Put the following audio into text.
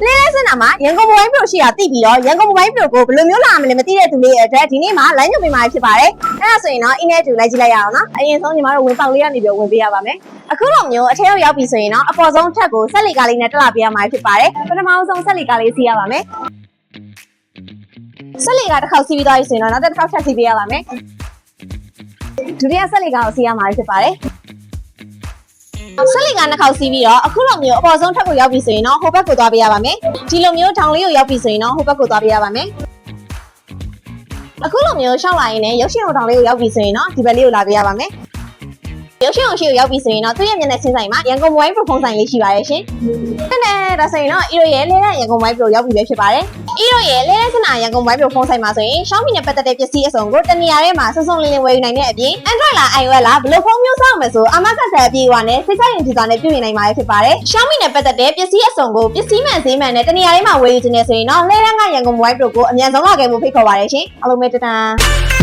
လေးစင်နာမှာရန်ကုန်မိုဘိုင်းပရိုရှိတာသိပြီးတော့ရန်ကုန်မိုဘိုင်းပရိုကိုဘယ်လိုမျိုးလာမလဲမသိတဲ့သူလေးရဲ့အတွက်ဒီနေ့မှာ line ညွှန်ပေးမှာဖြစ်ပါတယ်။အဲ့ဒါဆိုရင်တော့ email တူလိုက်ကြည့်လိုက်ရအောင်နော်။အရင်ဆုံးညီမတို့ဝင်ပေါက်လေးကနေပြီးဝင်ပေးရပါမယ်။အခုလိုမျိုးအထက်ရောက်ပြီဆိုရင်တော့အပေါ်ဆုံးထပ်ကိုဆက်လီကားလေးနဲ့တက်လာပေးရမှာဖြစ်ပါတယ်။ပထမဆုံးဆက်လီကားလေးစီးရပါမယ်။ဆက်လီကားတစ်ခေါက်စီးပြီးသွားပြီဆိုရင်တော့နောက်တစ်ခေါက်ထပ်စီးပေးရပါမယ်။ဒုတိယဆက်လီကားကိုစီးရမှာဖြစ်ပါတယ်။ဆက်လီကနှစ်ခေါက်စီးပြီးတော့အခုလိုမျိုးအပေါ်ဆုံးထပ်ကိုရောက်ပြီဆိုရင်တော့ဟိုဘက်ကိုသွားပေးရပါမယ်ဒီလိုမျိုးထောင်လေးကိုရောက်ပြီဆိုရင်တော့ဟိုဘက်ကိုသွားပေးရပါမယ်အခုလိုမျိုးရှောက်လာရင်လည်းရုပ်ရှင်ထောင်လေးကိုရောက်ပြီဆိုရင်တော့ဒီဘက်လေးကိုလာပေးရပါမယ်ရုပ်ရှင်ရှိကိုရောက်ပြီဆိုရင်တော့သူ့ရဲ့မျက်နှာဆင်းဆိုင်မှာရန်ကုန်မိုဘိုင်းပရိုဖုန်းဆိုင်လေးရှိပါတယ်ရှင်နဲ့ဒါဆိုရင်တော့ Iro ရဲ့လဲတဲ့ရန်ကုန်မိုဘိုင်းပရိုရောက်ပြီပဲဖြစ်ပါတယ်Iro ရဲ့လဲတဲ့စနာရန်ကုန်မိုဘိုင်းပရိုဖုန်းဆိုင်မှာဆိုရင် Xiaomi နဲ့ပတ်သက်တဲ့ပစ္စည်းအစုံကိုတနေရာထဲမှာစုံစုံလင်းလင်းဝယ်ယူနိုင်တဲ့အပြင် Android လား iOS လားဘယ်လိုဖုန်းမျိုးစောင့်မယ်ဆိုအာမခံဆက်အပြည့်အဝနဲ့စိတ်ချရင်ဒီဇိုင်းနဲ့ပြုပြင်နိုင်မှာဖြစ်ပါတယ် Xiaomi နဲ့ပတ်သက်တဲ့ပစ္စည်းအစုံကိုပစ္စည်းမှန်ဈေးမှန်နဲ့တနေရာထဲမှာဝယ်ယူခြင်းနဲ့ဆိုရင်တော့လဲတဲ့ကရန်ကုန်မိုဘိုင်းပရိုကိုအမြန်ဆုံးလာခဲ့ဖို့ဖိတ်ခေါ်ပါတယ်ရှင်အားလုံးပဲတတန်